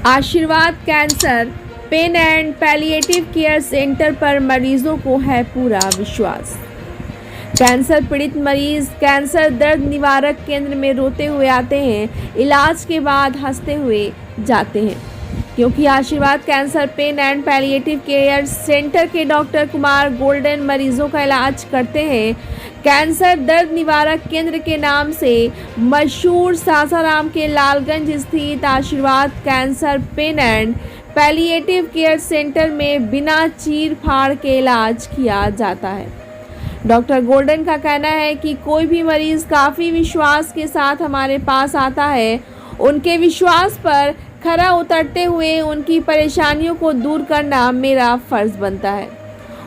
आशीर्वाद cancer pen and palliative care centre पर मरीजों को है पूरा विश्वास। कैंसर पीड़ित मरीज कैंसर दर्द निवारक केंद्र में रोते हुए आते हैं, इलाज के बाद हंसते हुए जाते हैं, क्योंकि आशीर्वाद cancer pen and palliative care centre के डॉक्टर कुमार गोल्डन मरीजों का इलाज करते हैं। कैंसर दर्द निवारक केंद्र के नाम से मशहूर सासाराम के लालगंज स्थित आशीर्वाद cancer pen and palliative care centre में बिना चीर फाड़ के इलाज किया जाता है। डॉक्टर गोल्डन का कहना है कि कोई भी मरीज काफ़ी विश्वास के साथ हमारे पास आता है। उनके विश्वास पर खरा उतरते हुए उनकी परेशानियों को दूर करना मेरा फ़र्ज बनता है।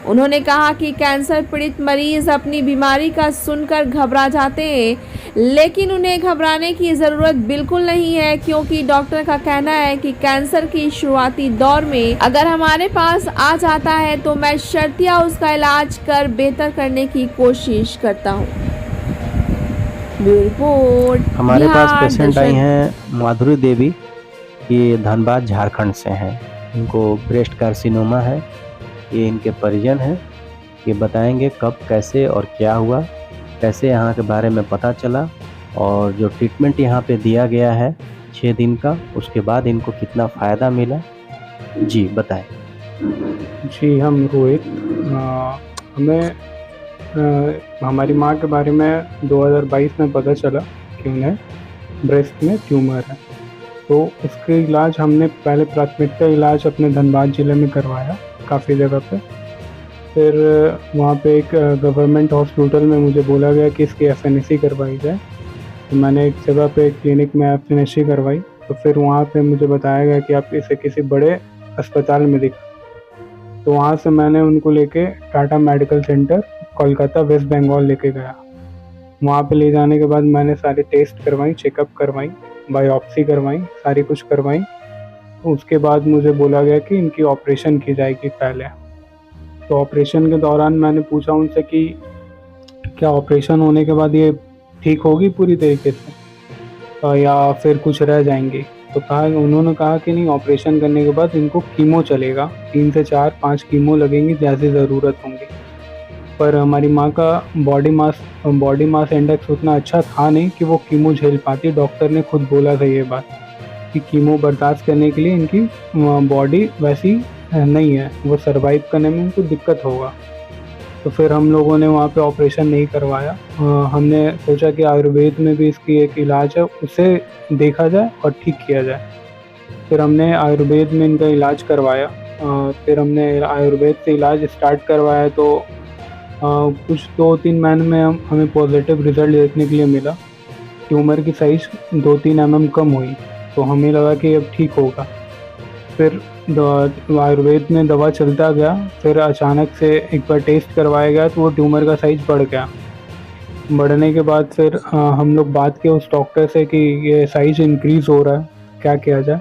उन्होंने कहा कि कैंसर पीड़ित मरीज अपनी बीमारी का सुनकर घबरा जाते हैं, लेकिन उन्हें घबराने की ज़रूरत बिल्कुल नहीं है, क्योंकि डॉक्टर का कहना है कि कैंसर की शुरुआती दौर में अगर हमारे पास आ जाता है तो मैं शर्तिया उसका इलाज कर बेहतर करने की कोशिश करता हूँ। रिपोर्ट हमारे पास पेशेंट आई हैं माधुरी देवी, ये धनबाद झारखंड से हैं। इनको ब्रेस्ट कार्सिनोमा है। ये इनके परिजन हैं। ये बताएंगे कब, कैसे और क्या हुआ, कैसे यहाँ के बारे में पता चला और जो ट्रीटमेंट यहाँ पे दिया गया है 6 दिन का, उसके बाद इनको कितना फ़ायदा मिला। जी बताएं। जी, हम रोहित, हमें हमारी माँ के बारे में 2022 में पता चला कि उन्हें ब्रेस्ट में ट्यूमर है। तो उसके इलाज हमने पहले प्राथमिकता इलाज अपने धनबाद ज़िले में करवाया काफ़ी जगह पे। फिर वहाँ पे एक गवर्नमेंट हॉस्पिटल में मुझे बोला गया कि इसकी एफएनएसी करवाई जाए। तो मैंने एक जगह पे क्लिनिक में एफएनएसी करवाई। तो फिर वहाँ पे मुझे बताया गया कि आप इसे किसी बड़े अस्पताल में दिखा। तो वहाँ से मैंने उनको लेके टाटा मेडिकल सेंटर कोलकाता वेस्ट बंगाल लेके गया। वहाँ पे ले जाने के बाद मैंने सारे टेस्ट करवाई, चेकअप करवाई, बायोप्सी करवाई, सारी कुछ करवाई। उसके बाद मुझे बोला गया कि इनकी ऑपरेशन की जाएगी पहले। तो ऑपरेशन के दौरान मैंने पूछा उनसे कि क्या ऑपरेशन होने के बाद ये ठीक होगी पूरी तरीके से या फिर कुछ रह जाएंगी। तो उन्होंने कहा कि नहीं, ऑपरेशन करने के बाद इनको कीमो चलेगा, 3 से 4-5 कीमो लगेंगी, जैसी ज़रूरत होंगी। पर हमारी माँ का बॉडी मास इंडेक्स उतना अच्छा था नहीं कि वो कीमो झेल पाती। डॉक्टर ने खुद बोला था ये बात कि कीमो बर्दाश्त करने के लिए इनकी बॉडी वैसी नहीं है, वो सरवाइव करने में उनको दिक्कत होगा। तो फिर हम लोगों ने वहाँ पे ऑपरेशन नहीं करवाया। हमने सोचा कि आयुर्वेद में भी इसकी एक इलाज है, उसे देखा जाए और ठीक किया जाए। फिर हमने आयुर्वेद में इनका इलाज करवाया। फिर हमने आयुर्वेद से इलाज स्टार्ट करवाया तो कुछ 2-3 महीने में हमें पॉजिटिव रिज़ल्ट देखने के लिए मिला। ट्यूमर की साइज़ 2-3 mm कम हुई, तो हमें लगा कि अब ठीक होगा। फिर आयुर्वेद में दवा चलता गया। फिर अचानक से एक बार टेस्ट करवाया गया तो वो ट्यूमर का साइज़ बढ़ गया। बढ़ने के बाद फिर हम लोग बात किए उस डॉक्टर से कि ये साइज़ इंक्रीज़ हो रहा है, क्या किया जाए।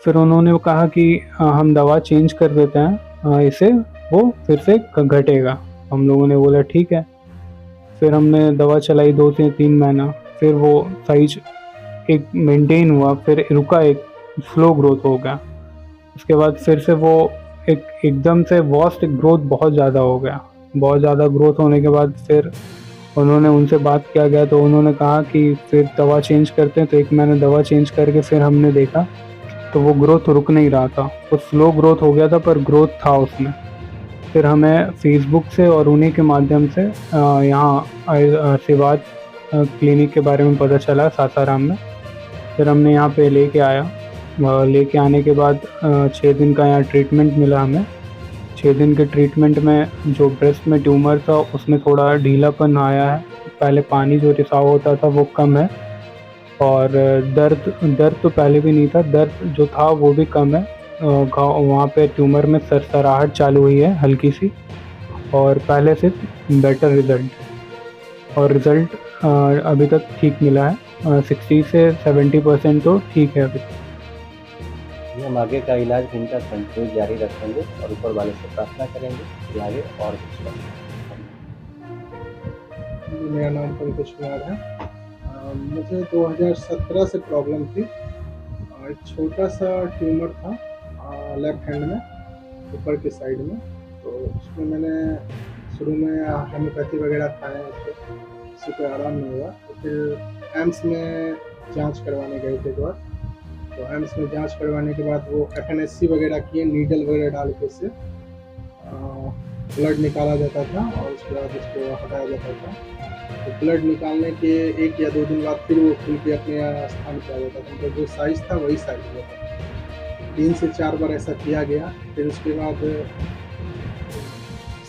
फिर उन्होंने कहा कि हम दवा चेंज कर देते हैं, इससे वो फिर से घटेगा। हम लोगों ने बोला ठीक है। फिर हमने दवा चलाई 2 से 3 महीना। फिर वो साइज़ एक मेंटेन हुआ, फिर रुका, एक स्लो ग्रोथ हो गया। उसके बाद फिर से वो एकदम से वास्ट ग्रोथ बहुत ज़्यादा हो गया। बहुत ज़्यादा ग्रोथ होने के बाद फिर उन्होंने उनसे बात किया गया तो उन्होंने कहा कि फिर दवा चेंज करते हैं। तो 1 महीने दवा चेंज करके फिर हमने देखा तो वो ग्रोथ रुक नहीं रहा था, वो स्लो ग्रोथ हो गया था, पर ग्रोथ था उसमें। फिर हमें फेसबुक से और उन्हीं के माध्यम से यहाँ आशीर्वाद क्लिनिक के बारे में पता चला सासाराम में। फिर हमने यहाँ पे लेके आया। लेके आने के बाद 6 दिन का यहाँ ट्रीटमेंट मिला हमें। 6 दिन के ट्रीटमेंट में जो ब्रेस्ट में ट्यूमर था उसमें थोड़ा ढीलापन आया है। पहले पानी जो रिसाव होता था वो कम है, और दर्द तो पहले भी नहीं था, दर्द जो था वो भी कम है। वहाँ पे ट्यूमर में सरसराहट चालू हुई है हल्की सी, और पहले से बेटर रिज़ल्ट, और रिज़ल्ट अभी तक ठीक मिला है। 60 से 70% तो ठीक है अभी। हम आगे का इलाज इनका कंट्रोल जारी रखेंगे और ऊपर वाले से प्रार्थना करेंगे कि आगे और कुछ करें। मेरा नाम पंकज कुमार है। मुझे 2017 से प्रॉब्लम थी। एक छोटा सा ट्यूमर था लेफ्ट हैंड में, ऊपर के साइड में। तो उसमें मैंने शुरू में होम्योपैथी वगैरह खाए, उससे कोई आराम नहीं हुआ। तो फिर एम्स में जांच करवाने गए थे एक बार। तो एम्स में जांच करवाने के बाद वो FNSC वगैरह किए, नीडल वगैरह डाल के उससे ब्लड निकाला जाता था और उसके बाद उसको हटाया जाता था। तो ब्लड निकालने के 1 या 2 दिन बाद फिर वो खुल के अपने स्थान पे आ जाता था, मतलब जो साइज़ था वही साइज़ हुआ था। 3 से 4 बार ऐसा किया गया। फिर उसके बाद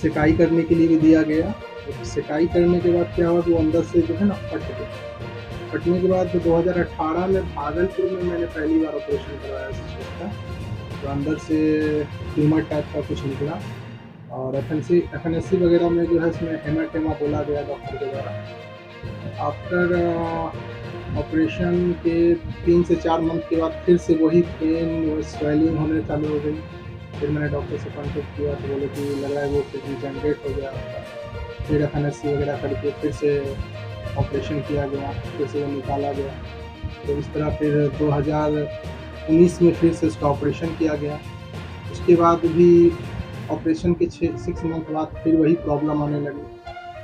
सिकाई करने के लिए भी दिया गया। तो सिकाई करने के बाद क्या हुआ कि वो अंदर से जो है ना फट गया। फटने के बाद 2018 में भागलपुर में मैंने पहली बार ऑपरेशन करवाया इस चीज़ का। तो अंदर से ट्यूमर टाइप का कुछ निकला और FNSC वगैरह में जो है इसमें हेमाटेमा बोला गया डॉक्टर के द्वारा। आफ्टर ऑपरेशन के 3 से 4 मंथ के बाद फिर से वही पेन स्वेलिंग होने चालू हो गई। फिर मैंने डॉक्टर से कॉन्टेक्ट किया तो बोले कि लग रहा है वो फिर जनरेट हो गया। फिर FNSC वगैरह करके फिर से ऑपरेशन किया गया, फिर से वो निकाला गया। तो इस तरह फिर 2019 में फिर से उसका ऑपरेशन किया गया। उसके बाद भी ऑपरेशन के 6 मंथ बाद फिर वही प्रॉब्लम आने लगी।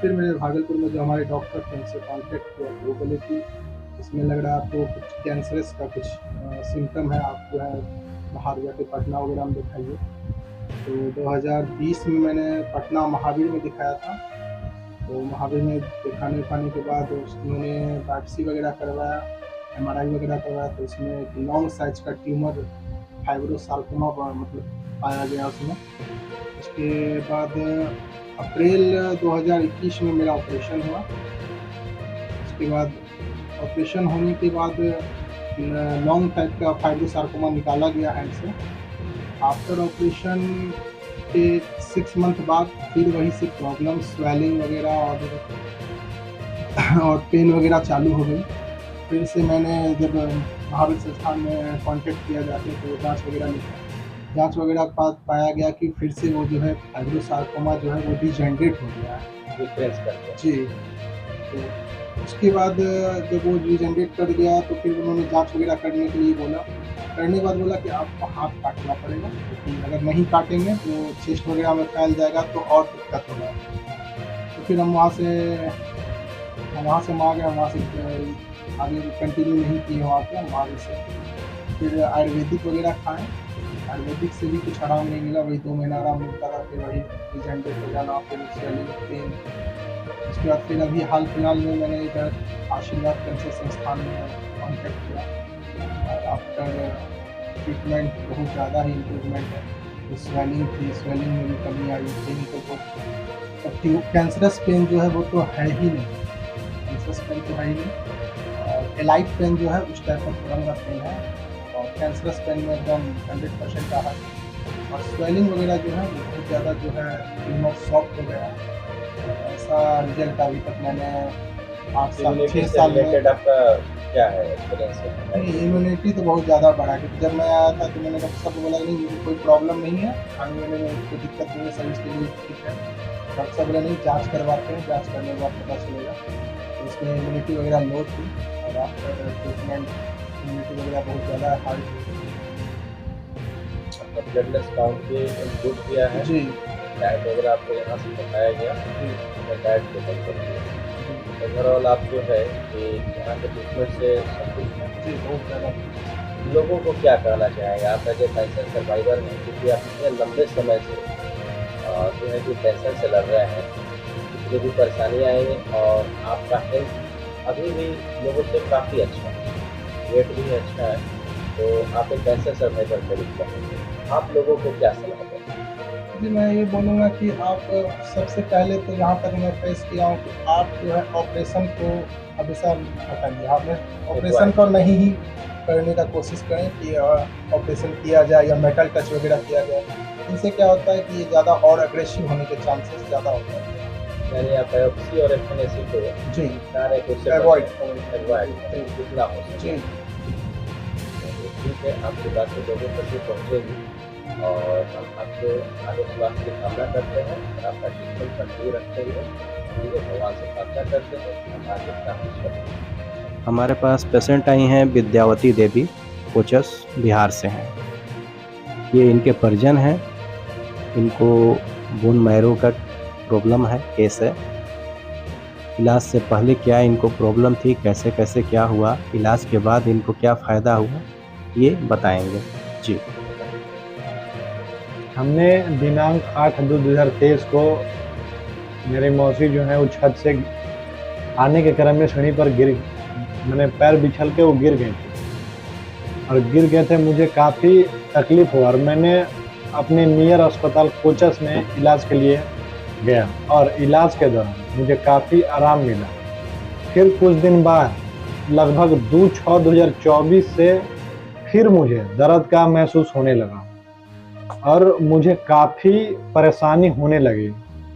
फिर मैंने भागलपुर में जो हमारे डॉक्टर थे उनसे कॉन्टेक्ट किया तो वो बोले कि इसमें लग रहा है आपको कुछ कैंसरस का कुछ सिम्टम है, आप जो है बाहर जाके पटना वगैरह में दिखाइए। तो 2020 में मैंने पटना महावीर में दिखाया था। तो महावीर में दिखाने के बाद उन्होंने बायोप्सी वगैरह करवाया, MRI वगैरह करवाया। तो उसमें एक लॉन्ग साइज का ट्यूमर फाइब्रोसार्कोमा मतलब पाया गया उसमें। उसके बाद अप्रैल 2021 में मेरा ऑपरेशन हुआ। उसके बाद ऑपरेशन होने के बाद लॉन्ग टाइप का फाइब्रोसार्कोमा निकाला गया हैंड से। आफ्टर ऑपरेशन के 6 मंथ बाद फिर वही से प्रॉब्लम स्वेलिंग वगैरह और पेन वगैरह चालू हो गई। फिर से मैंने जब महावीर संस्थान में कॉन्टेक्ट किया जाके तो जांच वगैरह के बाद पाया गया कि फिर से वो जो है फाइब्रोसार्कोमा जो है वो डिजेनरेट हो गया है। रिप्लेस करके जी। तो उसके बाद जब वो डिजेनरेट कर गया तो फिर उन्होंने जांच वगैरह करने के लिए बोला। करने के बाद बोला कि आपको हाथ काटना पड़ेगा, क्योंकि अगर नहीं काटेंगे तो चेस्ट वगैरह में फैल जाएगा तो और दिक्कत होगा। तो फिर हम वहाँ से आ गए। वहाँ से आगे कंटिन्यू नहीं किए वहाँ पे। हम आगे से फिर आयुर्वेदिक वगैरह खाएँ। आयुर्वेदिक से भी कुछ आराम नहीं मिला, वही 2 महीना आराम मिलता रहा, फिर वही डिजेनरेट हो जाना, फिर स्वेलिंग पेन। उसके बाद फिर अभी हाल फिलहाल में मैंने इधर आशीर्वाद कैंसर संस्थान में कॉन्टेक्ट किया और आफ्टर ट्रीटमेंट बहुत ज़्यादा ही इम्प्रूवमेंट है। तो स्वेलिंग में भी कमी आई, पेन तो बहुत कैंसरस पेन जो है वो तो है ही नहीं, कैंसरस पेन तो है ही नहीं। और एलाइट पेन जो है उस टाइप का थोड़ा मोड़ा पेन है और कैंसरस पेन में एकदम 100% रहा है। और स्वेलिंग वगैरह जो है वो बहुत ज़्यादा जो है ट्यूमर सॉफ्ट हो गया है। ऐसा रिजल्ट अभी तक मैंने 6 साल में। आपका क्या है एक्सपीरियंस? नहीं, इम्यूनिटी तो बहुत ज़्यादा बढ़ा, क्योंकि जब मैं आया था तो मैंने डॉक्टर साहब को बोला नहीं मुझे कोई प्रॉब्लम नहीं है, खाने वाने में कोई दिक्कत नहीं है, सर्विस के लिए ठीक है। डॉक्टर साहब बोला नहीं, जाँच करवाते हैं, जाँच करने के बाद पता चलेगा। तो उसमें इम्यूनिटी वगैरह लो थी और आफ्टर ट्रीटमेंट इम्यूनिटी वगैरह बहुत ज़्यादा हाई थी। आपका ब्लडलेस काउंट भी इम्प्रूव किया है? जी। डाइट वगैरह आपको यहाँ से बताया गया, डाइट को कम कर दिया। ओवरऑल आप जो है कि यहाँ के ट्रीटमेंट से संतुष्ट हैं? जी, बहुत ज़्यादा। लोगों को क्या कहना चाहेंगे आप एज ए कैंसर सर्वाइवर हैं, क्योंकि आप इतने लंबे समय से जो है कि कैंसर से लड़ रहे हैं, इसलिए भी परेशानियाँ आई और आपका हेल्थ अभी भी लोगों से काफ़ी अच्छा है, वेट भी अच्छा है, तो आप एक कैंसर सर्वाइवर के रूप में आप लोगों को क्या सलाह दें? जी, मैं ये बोलूँगा कि आप सबसे पहले तो जहाँ तक मैं फेस किया हूँ कि आप जो है ऑपरेशन को हमेशा हटाइए। आपने ऑपरेशन को नहीं ही करने का कोशिश करें कि ऑपरेशन किया जाए या मेटल टच वगैरह किया जाए। इनसे क्या होता है कि ये ज़्यादा और अग्रेसिव होने के चांसेस ज़्यादा होते हैं। यानी आप बायोप्सी और FNSC को जी अवॉइड जितना हो सके। जी ठीक है, आपकी बात तो लोगों तक भी पहुँचेगी और हम आपको आगे स्वास्थ्य की कामना करते हैं और आपका ट्रीटमेंट कंटिन्यू रखते हुए ठीक है, भगवान से प्रार्थना करते हैं हम आगे का। हमारे पास पेशेंट आई हैं विद्यावती देवी, कोचस बिहार से हैं। ये इनके परिजन हैं। इनको बोन मैरो का प्रॉब्लम है, केस है। इलाज से पहले क्या इनको प्रॉब्लम थी, कैसे कैसे क्या हुआ, इलाज के बाद इनको क्या फ़ायदा हुआ, ये बताएंगे। जी। हमने दिनांक 8/2/2023 को मेरी मौसी जो है वो छत से आने के क्रम में सीढ़ी पर मैंने पैर बिछल के वो गिर गई थी और गिर गए थे। मुझे काफ़ी तकलीफ हुआ और मैंने अपने नियर अस्पताल कोचस में इलाज के लिए गया और इलाज के दौरान मुझे काफ़ी आराम मिला। फिर कुछ दिन बाद लगभग 2/6/2024 से फिर मुझे दर्द का महसूस होने लगा और मुझे काफ़ी परेशानी होने लगी।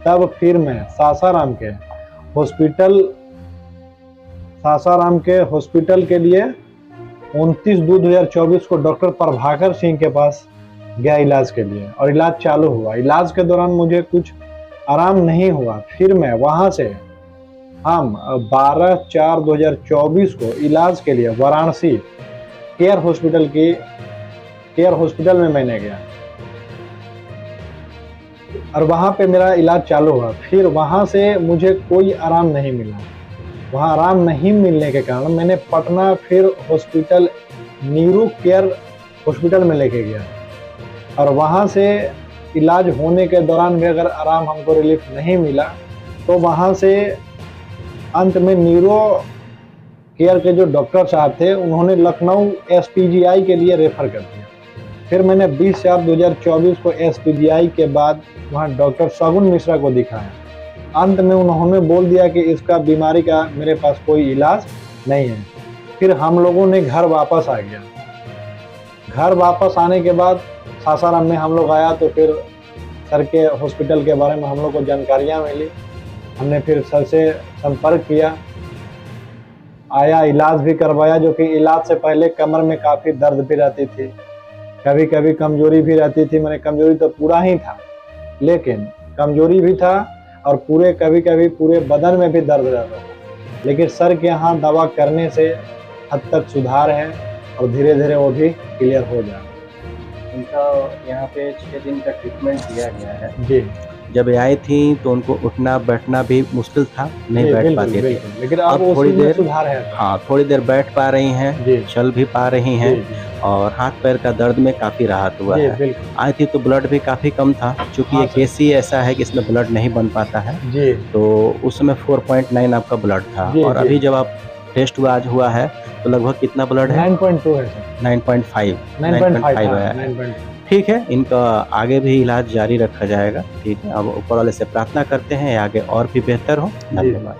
तब फिर मैं सासाराम के हॉस्पिटल के लिए 29/2/2024 को डॉक्टर प्रभाकर सिंह के पास गया इलाज के लिए और इलाज चालू हुआ। इलाज के दौरान मुझे कुछ आराम नहीं हुआ। फिर मैं वहाँ से हम 12/4/2024 को इलाज के लिए वाराणसी केयर हॉस्पिटल में मैंने गया और वहाँ पे मेरा इलाज चालू हुआ। फिर वहाँ से मुझे कोई आराम नहीं मिला। वहाँ आराम नहीं मिलने के कारण मैंने पटना फिर हॉस्पिटल नीरू केयर हॉस्पिटल में लेके गया और वहाँ से इलाज होने के दौरान भी अगर आराम हमको रिलीफ नहीं मिला तो वहाँ से अंत में नीरो केयर के जो डॉक्टर साहब थे उन्होंने लखनऊ SPGI के लिए रेफ़र कर दिया। फिर मैंने 20/4/2024 को SPGI के बाद वहाँ डॉक्टर शगुन मिश्रा को दिखाया। अंत में उन्होंने बोल दिया कि इसका बीमारी का मेरे पास कोई इलाज नहीं है। फिर हम लोगों ने घर वापस आ गया। घर वापस आने के बाद सासाराम में हम लोग आया तो फिर सर के हॉस्पिटल के बारे में हम लोग को जानकारियाँ मिली। हमने फिर सर से संपर्क किया, आया, इलाज भी करवाया। जो कि इलाज से पहले कमर में काफ़ी दर्द भी रहती थी, कभी कभी कमजोरी भी रहती थी। मैंने कमजोरी तो पूरा ही था लेकिन कमजोरी भी था और कभी कभी पूरे बदन में भी दर्द रहता था। लेकिन सर के यहाँ दवा करने से हद तक सुधार है और धीरे धीरे वो भी क्लियर हो जाए। उनका यहाँ पे 6 दिन का ट्रीटमेंट दिया गया है। जी। जब आई थी तो उनको उठना बैठना भी मुश्किल था, नहीं बैठ पाती थी। लेकिन अब थोड़ी देर सुधार है। हाँ, थोड़ी देर बैठ पा रही हैं, चल भी पा रही हैं और हाथ पैर का दर्द में काफ़ी राहत हुआ है। आई थी तो ब्लड भी काफ़ी कम था, क्योंकि ये केस ही ऐसा है कि इसमें ब्लड नहीं बन पाता है। जी। तो उस समय 4.9 आपका ब्लड था और अभी जब आप टेस्ट आज हुआ है तो लगभग कितना ब्लड है? 9.2 है सर। 9.5 है। ठीक है, इनका आगे भी इलाज जारी रखा जाएगा। ठीक है, अब ऊपर वाले से प्रार्थना करते हैं आगे और भी बेहतर हो। धन्यवाद।